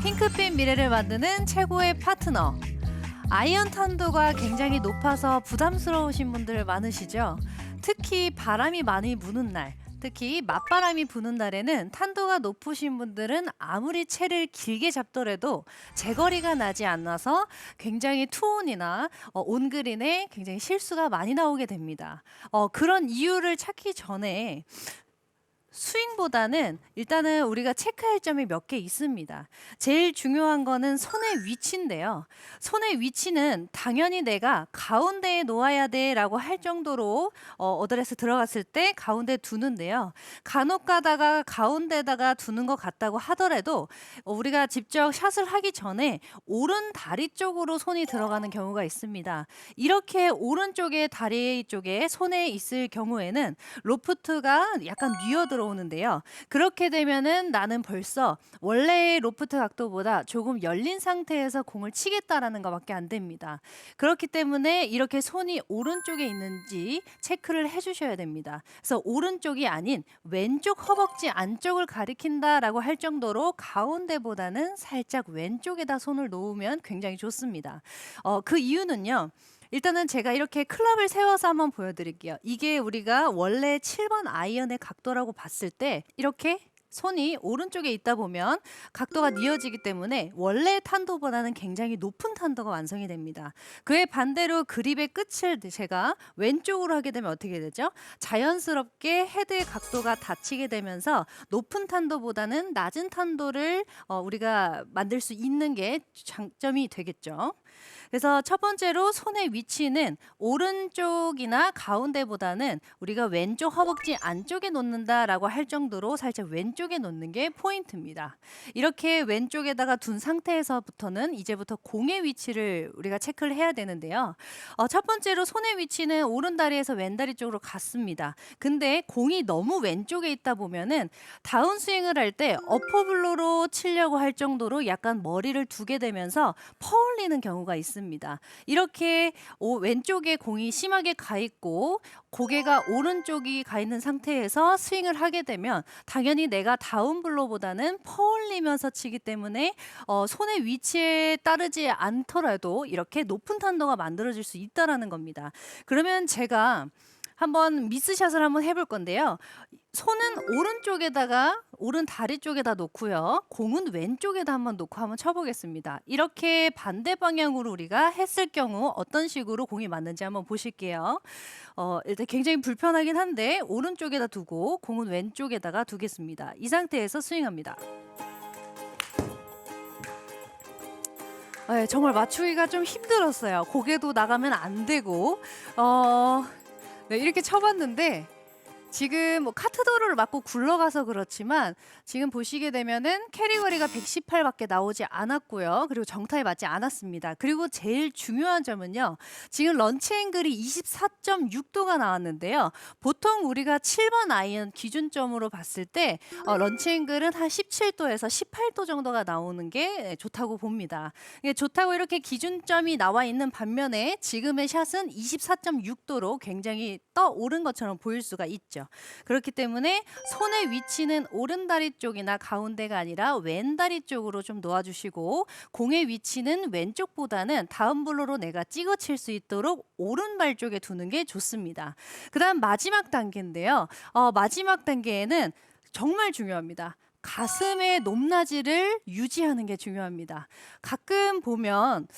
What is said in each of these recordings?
핑크빛 미래를 만드는 최고의 파트너. 아이언 탄도가 굉장히 높아서 부담스러우신 분들 많으시죠? 특히 바람이 많이 부는 날, 특히 맞바람이 부는 날에는 탄도가 높으신 분들은 아무리 채를 길게 잡더라도 제거리가 나지 않아서 굉장히 투혼이나 온그린에 굉장히 실수가 많이 나오게 됩니다. 그런 이유를 찾기 전에 스윙보다는 일단은 우리가 체크할 점이 몇 개 있습니다. 제일 중요한 거는 손의 위치인데요. 손의 위치는 당연히 내가 가운데에 놓아야 돼라고 할 정도로 어드레스 들어갔을 때 가운데 두는데요. 간혹 가다가 가운데다가 두는 것 같다고 하더라도 우리가 직접 샷을 하기 전에 오른 다리 쪽으로 손이 들어가는 경우가 있습니다. 이렇게 오른쪽에 다리 쪽에 손에 있을 경우에는 로프트가 약간 뉘어 들어오는데요. 그렇게 되면은 나는 벌써 원래의 로프트 각도보다 조금 열린 상태에서 공을 치겠다라는 것밖에 안 됩니다. 그렇기 때문에 이렇게 손이 오른쪽에 있는지 체크를 해주셔야 됩니다. 그래서 오른쪽이 아닌 왼쪽 허벅지 안쪽을 가리킨다라고 할 정도로 가운데보다는 살짝 왼쪽에다 손을 놓으면 굉장히 좋습니다. 그 이유는요. 일단은 제가 이렇게 클럽을 세워서 한번 보여드릴게요. 이게 우리가 원래 7번 아이언의 각도라고 봤을 때 이렇게 손이 오른쪽에 있다 보면 각도가 뉘어지기 때문에 원래 탄도보다는 굉장히 높은 탄도가 완성이 됩니다. 그에 반대로 그립의 끝을 제가 왼쪽으로 하게 되면 어떻게 되죠? 자연스럽게 헤드의 각도가 닫히게 되면서 높은 탄도보다는 낮은 탄도를 우리가 만들 수 있는 게 장점이 되겠죠. 그래서 첫 번째로 손의 위치는 오른쪽이나 가운데보다는 우리가 왼쪽 허벅지 안쪽에 놓는다라고 할 정도로 살짝 왼쪽에 놓는 게 포인트입니다. 이렇게 왼쪽에다가 둔 상태에서부터는 이제부터 공의 위치를 우리가 체크를 해야 되는데요. 첫 번째로 손의 위치는 오른 다리에서 왼 다리 쪽으로 갔습니다. 근데 공이 너무 왼쪽에 있다 보면은 다운스윙을 할 때 어퍼블로로 치려고 할 정도로 약간 머리를 두게 되면서 퍼올리는 경우가 있습니다. 이렇게 왼쪽에 공이 심하게 가 있고 고개가 오른쪽이 가 있는 상태에서 스윙을 하게 되면 당연히 내가 다운블로보다는 퍼올리면서 치기 때문에 손의 위치에 따르지 않더라도 이렇게 높은 탄도가 만들어질 수 있다라는 겁니다. 그러면 제가 한번 미스샷을 한번 해볼 건데요. 손은 오른쪽에다가 오른 다리 쪽에다 놓고요. 공은 왼쪽에다 한번 놓고 한번 쳐보겠습니다. 이렇게 반대 방향으로 우리가 했을 경우 어떤 식으로 공이 맞는지 한번 보실게요. 일단 굉장히 불편하긴 한데 오른쪽에다 두고 공은 왼쪽에다가 두겠습니다. 이 상태에서 스윙합니다. 정말 맞추기가 좀 힘들었어요. 고개도 나가면 안 되고 네, 이렇게 쳐봤는데 지금 뭐 카트도어를 맞고 굴러가서 그렇지만 지금 보시게 되면은 캐리거리가 118밖에 나오지 않았고요. 그리고 정타에 맞지 않았습니다. 그리고 제일 중요한 점은요. 지금 런치 앵글이 24.6도가 나왔는데요. 보통 우리가 7번 아이언 기준점으로 봤을 때 런치 앵글은 한 17도에서 18도 정도가 나오는 게 좋다고 봅니다. 이게 좋다고 이렇게 기준점이 나와 있는 반면에 지금의 샷은 24.6도로 굉장히 떠오른 것처럼 보일 수가 있죠. 그렇기 때문에 손의 위치는 오른 다리 쪽이나 가운데가 아니라 왼 다리 쪽으로 좀 놓아주시고 공의 위치는 왼쪽보다는 다운블로로 내가 찍어 칠 수 있도록 오른발 쪽에 두는 게 좋습니다. 그 다음 마지막 단계인데요. 마지막 단계에는 정말 중요합니다. 가슴의 높낮이를 유지하는 게 중요합니다. 가끔 보면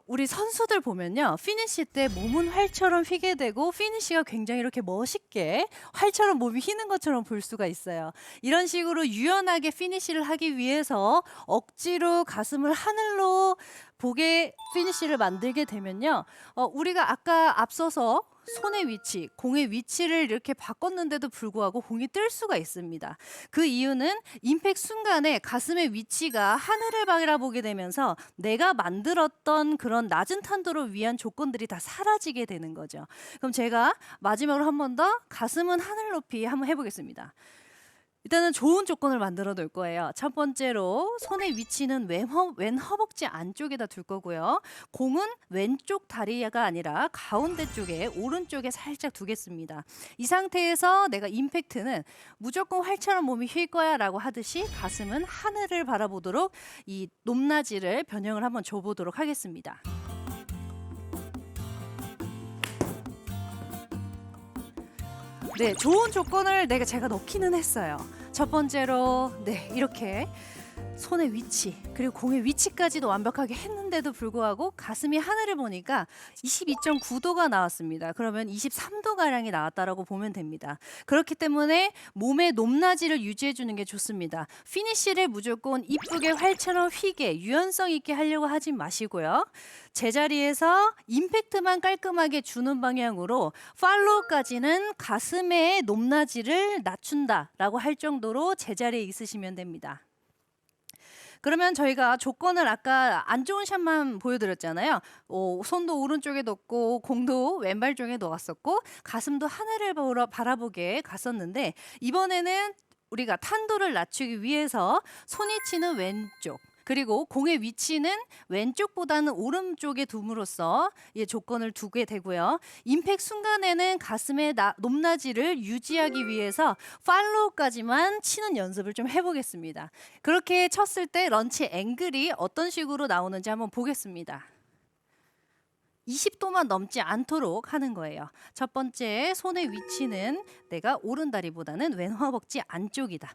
우리 선수들 보면요. 피니시 때 몸은 활처럼 휘게 되고 피니시가 굉장히 이렇게 멋있게 활처럼 몸이 휘는 것처럼 볼 수가 있어요. 이런 식으로 유연하게 피니시를 하기 위해서 억지로 가슴을 하늘로 보게 피니시를 만들게 되면요. 우리가 아까 앞서서 손의 위치, 공의 위치를 이렇게 바꿨는데도 불구하고 공이 뜰 수가 있습니다. 그 이유는 임팩 순간에 가슴의 위치가 하늘을 바라보게 되면서 내가 만들었던 그런 낮은 탄도를 위한 조건들이 다 사라지게 되는 거죠. 그럼 제가 마지막으로 한 번 더 가슴은 하늘 높이 한번 해보겠습니다. 일단은 좋은 조건을 만들어 놓을 거예요. 첫 번째로 손의 위치는 왼 허벅지 안쪽에다 둘 거고요. 공은 왼쪽 다리가 아니라 가운데 쪽에 오른쪽에 살짝 두겠습니다. 이 상태에서 내가 임팩트는 무조건 활처럼 몸이 휠 거야 라고 하듯이 가슴은 하늘을 바라보도록 이 높낮이를 변형을 한번 줘보도록 하겠습니다. 네, 좋은 조건을 제가 넣기는 했어요. 첫 번째로 이렇게 손의 위치 그리고 공의 위치까지도 완벽하게 했는데도 불구하고 가슴이 하늘을 보니까 22.9도가 나왔습니다. 그러면 23도가량이 나왔다라고 보면 됩니다. 그렇기 때문에 몸의 높낮이를 유지해 주는 게 좋습니다. 피니쉬를 무조건 이쁘게 활처럼 휘게 유연성 있게 하려고 하지 마시고요. 제자리에서 임팩트만 깔끔하게 주는 방향으로 팔로우까지는 가슴의 높낮이를 낮춘다라고 할 정도로 제자리에 있으시면 됩니다. 그러면 저희가 조건을 아까 안 좋은 샷만 보여드렸잖아요. 손도 오른쪽에 놓고 공도 왼발 쪽에 놓았었고 가슴도 하늘을 바라보게 갔었는데 이번에는 우리가 탄도를 낮추기 위해서 손이 치는 왼쪽 그리고 공의 위치는 왼쪽보다는 오른쪽에 둠으로써 조건을 두게 되고요. 임팩트 순간에는 가슴의 높낮이를 유지하기 위해서 팔로우까지만 치는 연습을 좀 해보겠습니다. 그렇게 쳤을 때 런치 앵글이 어떤 식으로 나오는지 한번 보겠습니다. 20도만 넘지 않도록 하는 거예요. 첫 번째, 손의 위치는 내가 오른다리보다는 왼 허벅지 안쪽이다.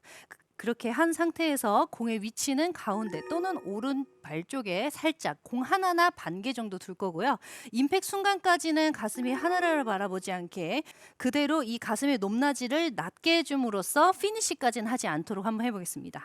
그렇게 한 상태에서 공의 위치는 가운데 또는 오른발 쪽에 살짝 공 하나나 반 개 정도 둘 거고요. 임팩트 순간까지는 가슴이 하늘을 바라보지 않게 그대로 이 가슴의 높낮이를 낮게 해줌으로써 피니시까지는 하지 않도록 한번 해보겠습니다.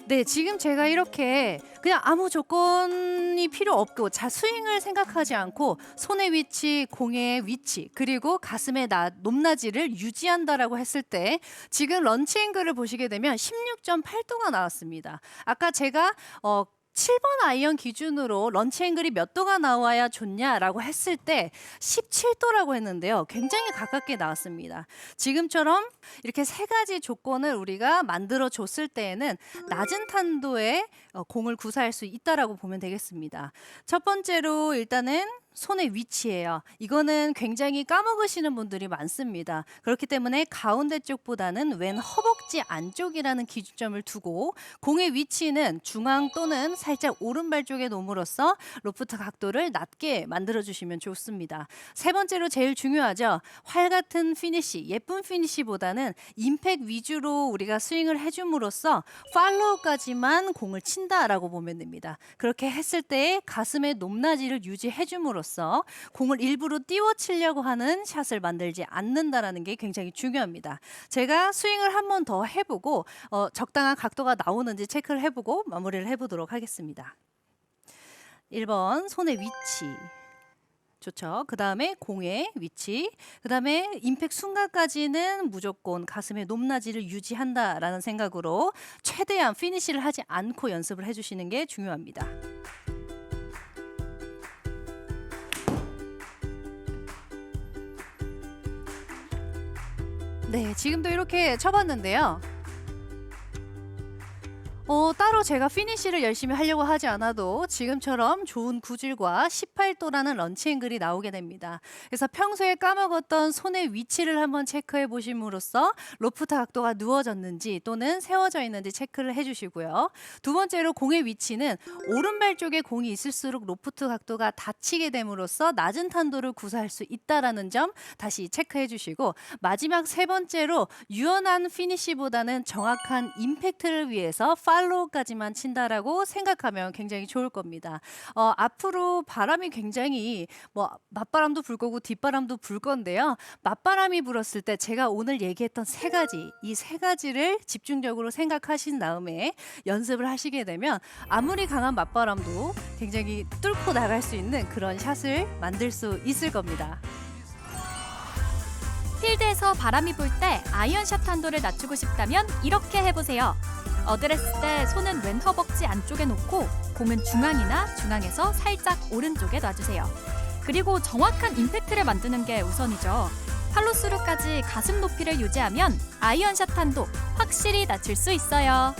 네, 지금 제가 이렇게 그냥 아무 조건이 필요 없고 스윙을 생각하지 않고 손의 위치, 공의 위치, 그리고 가슴의 높낮이를 유지한다라고 했을 때 지금 런치 앵글을 보시게 되면 16.8도가 나왔습니다. 아까 제가 7번 아이언 기준으로 런치 앵글이 몇 도가 나와야 좋냐라고 했을 때 17도라고 했는데요. 굉장히 가깝게 나왔습니다. 지금처럼 이렇게 세 가지 조건을 우리가 만들어 줬을 때에는 낮은 탄도의 공을 구사할 수 있다라고 보면 되겠습니다. 첫 번째로 일단은 손의 위치예요. 이거는 굉장히 까먹으시는 분들이 많습니다. 그렇기 때문에 가운데 쪽보다는 왼 허벅지 안쪽이라는 기준점을 두고 공의 위치는 중앙 또는 살짝 오른발 쪽에 놓음으로써 로프트 각도를 낮게 만들어주시면 좋습니다. 세 번째로 제일 중요하죠. 활 같은 피니시, 예쁜 피니시보다는 임팩트 위주로 우리가 스윙을 해줌으로써 팔로우까지만 공을 친다라고 보면 됩니다. 그렇게 했을 때 가슴의 높낮이를 유지해줌으로써 공을 일부러 띄워치려고 하는 샷을 만들지 않는다라는 게 굉장히 중요합니다. 제가 스윙을 한 번 더 해보고 적당한 각도가 나오는지 체크를 해보고 마무리를 해보도록 하겠습니다. 1번 손의 위치 좋죠. 그 다음에 공의 위치, 그 다음에 임팩트 순간까지는 무조건 가슴의 높낮이를 유지한다라는 생각으로 최대한 피니시를 하지 않고 연습을 해주시는 게 중요합니다. 네, 지금도 이렇게 쳐봤는데요. 따로 제가 피니시를 열심히 하려고 하지 않아도 지금처럼 좋은 구질과 18도라는 런치 앵글이 나오게 됩니다. 그래서 평소에 까먹었던 손의 위치를 한번 체크해 보심으로써 로프트 각도가 누워졌는지 또는 세워져 있는지 체크를 해주시고요. 두 번째로 공의 위치는 오른발 쪽에 공이 있을수록 로프트 각도가 닫히게 됨으로써 낮은 탄도를 구사할 수 있다는 점 다시 체크해 주시고 마지막 세 번째로 유연한 피니시보다는 정확한 임팩트를 위해서 팔로우까지만 친다라고 생각하면 굉장히 좋을 겁니다. 앞으로 바람이 굉장히 맞바람도 불 거고 뒷바람도 불 건데요. 맞바람이 불었을 때 제가 오늘 얘기했던 이 세 가지를 집중적으로 생각하신 다음에 연습을 하시게 되면 아무리 강한 맞바람도 굉장히 뚫고 나갈 수 있는 그런 샷을 만들 수 있을 겁니다. 필드에서 바람이 불 때 아이언샷 탄도를 낮추고 싶다면 이렇게 해보세요. 어드레스 때 손은 왼 허벅지 안쪽에 놓고 공은 중앙이나 중앙에서 살짝 오른쪽에 놔주세요. 그리고 정확한 임팩트를 만드는 게 우선이죠. 팔로스루까지 가슴 높이를 유지하면 아이언샷 탄도 확실히 낮출 수 있어요.